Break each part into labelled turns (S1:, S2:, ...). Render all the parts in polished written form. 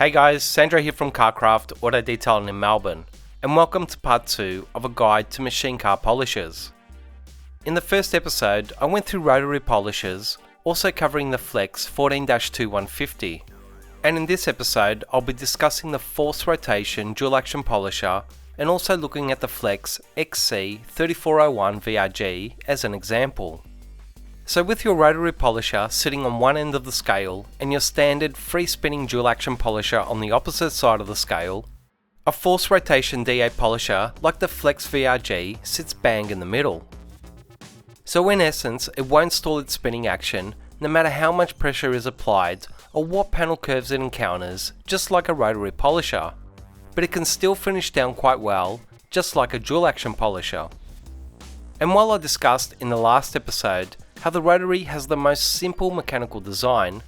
S1: Hey guys, Sandro here from Carcraft Auto Detailing in Melbourne, and welcome to part 2 of a guide to machine car polishers. In the first episode, I went through rotary polishers, also covering the Flex 14-2150, and in this episode I'll be discussing the force rotation dual action polisher and also looking at the Flex XC3401 VRG as an example. So with your rotary polisher sitting on one end of the scale and your standard free spinning dual action polisher on the opposite side of the scale, a force rotation DA polisher like the Flex VRG sits bang in the middle. So in essence, it won't stall its spinning action no matter how much pressure is applied or what panel curves it encounters, just like a rotary polisher, but it can still finish down quite well, just like a dual action polisher. And while I discussed in the last episode how the rotary has the most simple mechanical design,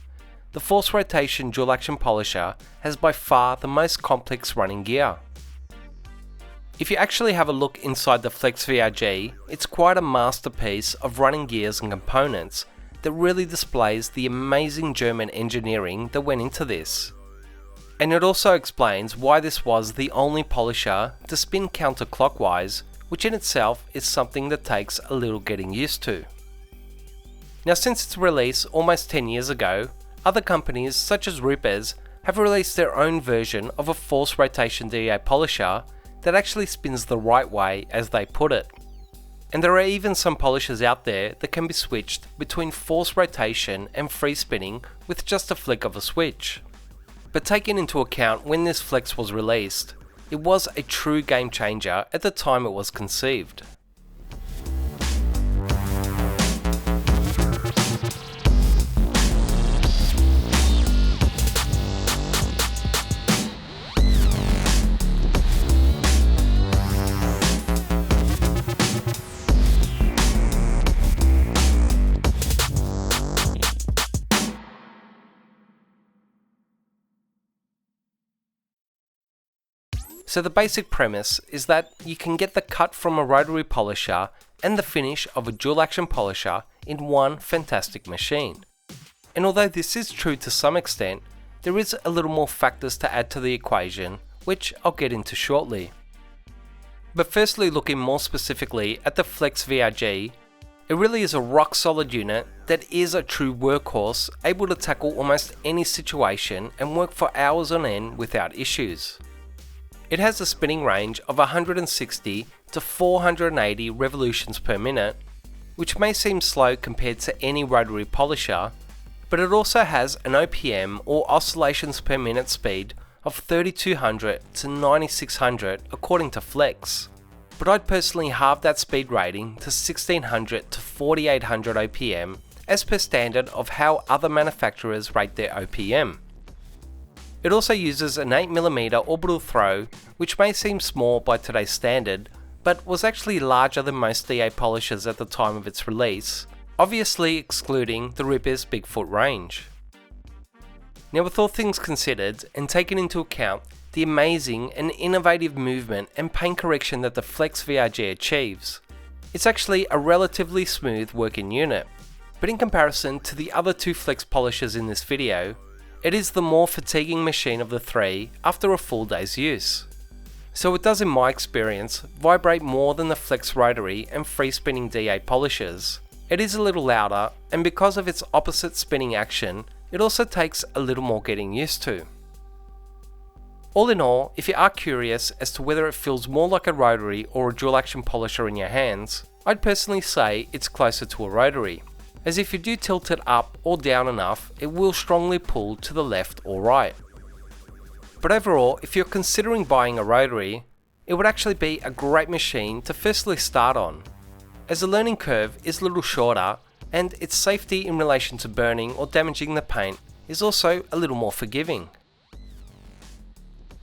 S1: the force rotation dual action polisher has by far the most complex running gear. If you actually have a look inside the Flex VRG, it's quite a masterpiece of running gears and components that really displays the amazing German engineering that went into this. And it also explains why this was the only polisher to spin counterclockwise, which in itself is something that takes a little getting used to. Now, since its release almost 10 years ago, other companies such as Rupes have released their own version of a force rotation DA polisher that actually spins the right way, as they put it. And there are even some polishers out there that can be switched between force rotation and free spinning with just a flick of a switch. But taking into account when this Flex was released, it was a true game changer at the time it was conceived. So the basic premise is that you can get the cut from a rotary polisher and the finish of a dual action polisher in one fantastic machine. And although this is true to some extent, there is a little more factors to add to the equation, which I'll get into shortly. But firstly, looking more specifically at the Flex VRG, it really is a rock solid unit that is a true workhorse, able to tackle almost any situation and work for hours on end without issues. It has a spinning range of 160 to 480 revolutions per minute, which may seem slow compared to any rotary polisher, but it also has an OPM or oscillations per minute speed of 3200 to 9600 according to Flex. But I'd personally halve that speed rating to 1600 to 4800 OPM as per standard of how other manufacturers rate their OPM. It also uses an 8mm orbital throw, which may seem small by today's standard, but was actually larger than most DA polishers at the time of its release, obviously excluding the Rupes Bigfoot range. Now, with all things considered and taken into account the amazing and innovative movement and paint correction that the Flex VRG achieves, it's actually a relatively smooth working unit. But in comparison to the other two Flex polishers in this video, it is the more fatiguing machine of the three after a full day's use. So it does, in my experience, vibrate more than the Flex rotary and free spinning DA polishers. It is a little louder, and because of its opposite spinning action, it also takes a little more getting used to. All in all, if you are curious as to whether it feels more like a rotary or a dual action polisher in your hands, I'd personally say it's closer to a rotary, as if you do tilt it up or down enough, it will strongly pull to the left or right. But overall, if you're considering buying a rotary, it would actually be a great machine to firstly start on, as the learning curve is a little shorter and its safety in relation to burning or damaging the paint is also a little more forgiving.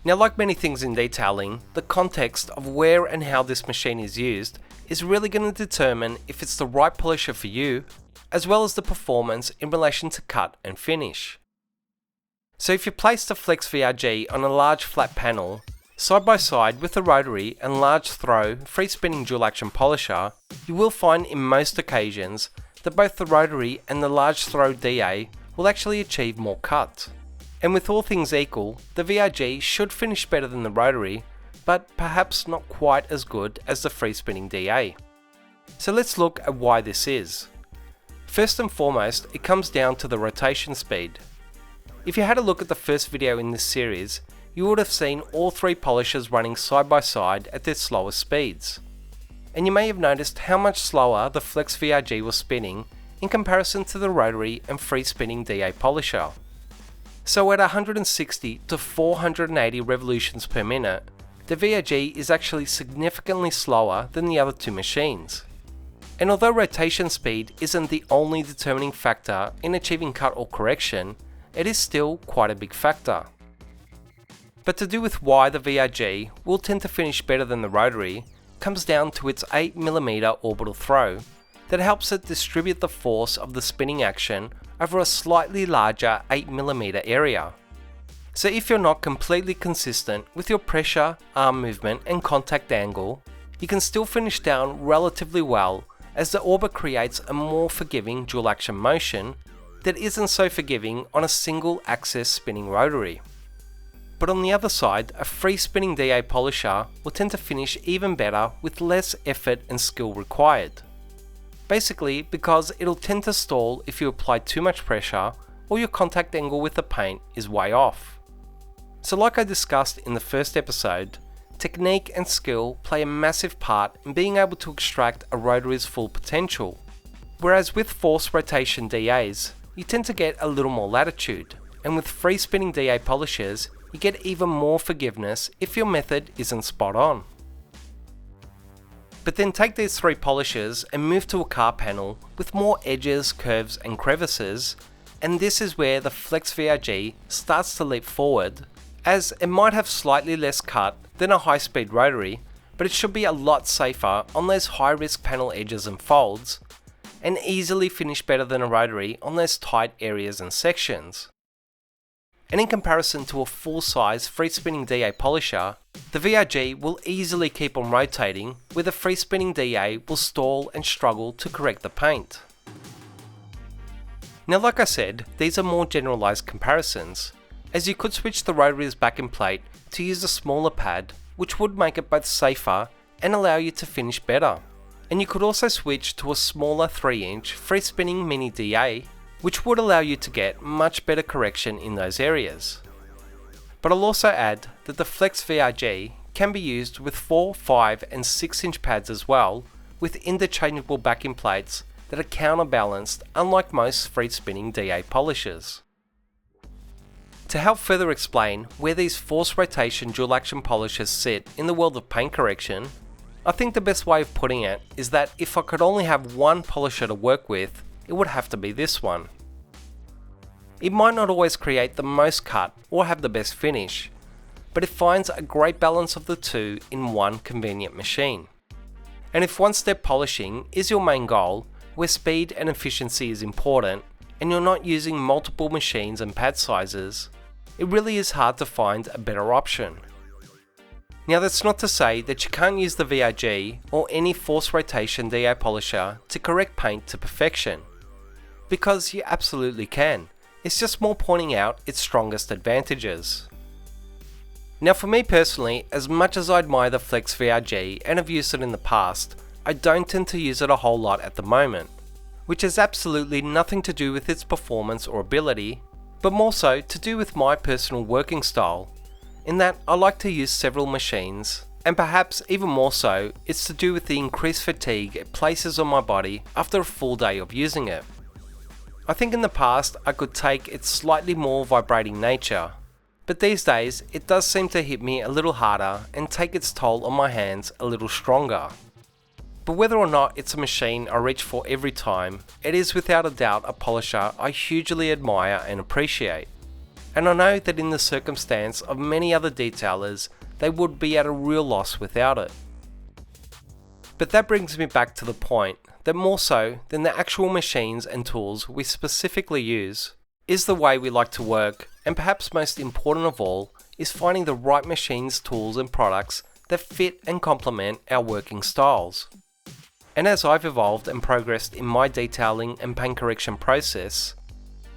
S1: Now, like many things in detailing, the context of where and how this machine is used is really going to determine if it's the right polisher for you, as well as the performance in relation to cut and finish. So if you place the Flex VRG on a large flat panel, side by side with the rotary and large throw free spinning dual action polisher, you will find in most occasions that both the rotary and the large throw DA will actually achieve more cut. And with all things equal, the VRG should finish better than the rotary, but perhaps not quite as good as the free spinning DA. So let's look at why this is. First and foremost, it comes down to the rotation speed. If you had a look at the first video in this series, you would have seen all three polishers running side by side at their slowest speeds. And you may have noticed how much slower the Flex VRG was spinning in comparison to the rotary and free spinning DA polisher. So at 160 to 480 revolutions per minute, the VRG is actually significantly slower than the other two machines. And although rotation speed isn't the only determining factor in achieving cut or correction, it is still quite a big factor. But to do with why the VRG will tend to finish better than the rotary comes down to its 8mm orbital throw that helps it distribute the force of the spinning action over a slightly larger 8mm area. So if you're not completely consistent with your pressure, arm movement and contact angle, you can still finish down relatively well as the orbit creates a more forgiving dual action motion that isn't so forgiving on a single axis spinning rotary. But on the other side, a free spinning DA polisher will tend to finish even better with less effort and skill required. Basically because it'll tend to stall if you apply too much pressure or your contact angle with the paint is way off. So like I discussed in the first episode, technique and skill play a massive part in being able to extract a rotary's full potential. Whereas with forced rotation DAs, you tend to get a little more latitude, and with free spinning DA polishers, you get even more forgiveness if your method isn't spot on. But then take these three polishers and move to a car panel with more edges, curves and crevices, and this is where the Flex VRG starts to leap forward, as it might have slightly less cut than a high-speed rotary, but it should be a lot safer on those high-risk panel edges and folds, and easily finish better than a rotary on those tight areas and sections. And in comparison to a full-size free-spinning DA polisher, the VRG will easily keep on rotating, where the free-spinning DA will stall and struggle to correct the paint. Now like I said, these are more generalized comparisons, as you could switch the rotary's backing plate to use a smaller pad, which would make it both safer and allow you to finish better. And you could also switch to a smaller 3-inch free-spinning mini DA, which would allow you to get much better correction in those areas. But I'll also add that the Flex VRG can be used with 4, 5 and 6-inch pads as well, with interchangeable backing plates that are counterbalanced, unlike most free spinning DA polishers. To help further explain where these forced rotation dual action polishers sit in the world of paint correction, I think the best way of putting it is that if I could only have one polisher to work with, it would have to be this one. It might not always create the most cut or have the best finish, but it finds a great balance of the two in one convenient machine. And if one-step polishing is your main goal, where speed and efficiency is important, and you're not using multiple machines and pad sizes, it really is hard to find a better option. Now that's not to say that you can't use the VRG or any forced rotation DA polisher to correct paint to perfection, because you absolutely can. It's just more pointing out its strongest advantages. Now for me personally, as much as I admire the Flex VRG and have used it in the past, I don't tend to use it a whole lot at the moment, which has absolutely nothing to do with its performance or ability, but more so to do with my personal working style, in that I like to use several machines, and perhaps even more so, it's to do with the increased fatigue it places on my body after a full day of using it. I think in the past I could take its slightly more vibrating nature, but these days it does seem to hit me a little harder and take its toll on my hands a little stronger. But whether or not it's a machine I reach for every time, it is without a doubt a polisher I hugely admire and appreciate. And I know that in the circumstance of many other detailers, they would be at a real loss without it. But that brings me back to the point that more so than the actual machines and tools we specifically use, is the way we like to work, and perhaps most important of all, is finding the right machines, tools and products that fit and complement our working styles. And as I've evolved and progressed in my detailing and paint correction process,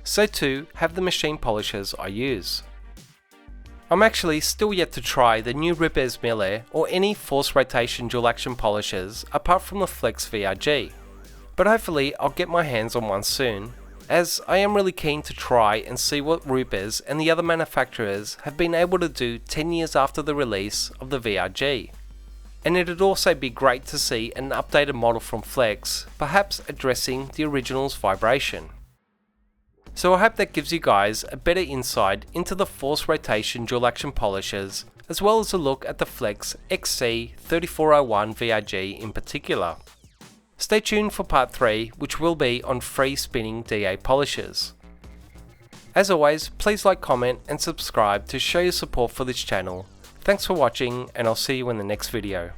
S1: so too have the machine polishers I use. I'm actually still yet to try the new Rupes Mille or any force rotation dual action polishers apart from the Flex VRG, but hopefully I'll get my hands on one soon, as I am really keen to try and see what Rupes and the other manufacturers have been able to do 10 years after the release of the VRG. And it'd also be great to see an updated model from Flex, perhaps addressing the original's vibration. So I hope that gives you guys a better insight into the force rotation dual action polishers, as well as a look at the Flex XC3401 VRG in particular. Stay tuned for part 3, which will be on free spinning DA polishers. As always, please like, comment and subscribe to show your support for this channel. Thanks for watching, and I'll see you in the next video.